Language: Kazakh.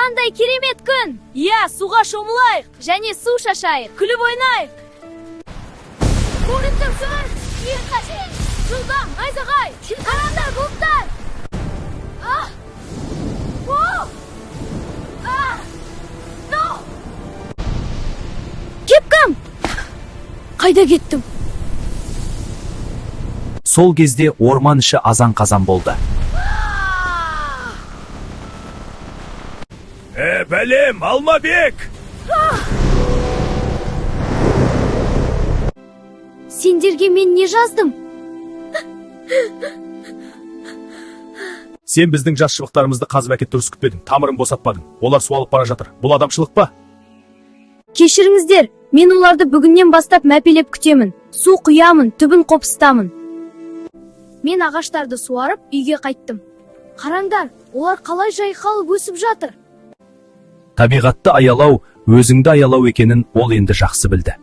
Қандай керемет күн! Иә, суға шомылайық, Және су шашайық. күліп ойнайық. Көрініп тұрсын! Иыққа жел! Жылдам, найзағай! Қараңдар, бұлттар! Кепкам! Қайда кеттім? Сол кезде орман іші азан-қазан болды. Бәлем, Алмабек! Сендерге мен не жаздым? Сен біздің жас шыбықтарымызды қазып әкет дұрыс күтпедің, тамырын босатпадың. Олар суалып бара жатыр. Бұл адамшылық па? Кешіріңіздер, мен оларды бүгіннен бастап мәпелеп күтемін. Су құямын, түбін қопсытамын. Мен ағаштарды суарып, үйге қайттым. Қараңдар, олар қалай жайқалып өсіп жатыр. Табиғатты аялау, өзіңді аялау екенін ол енді жақсы білді.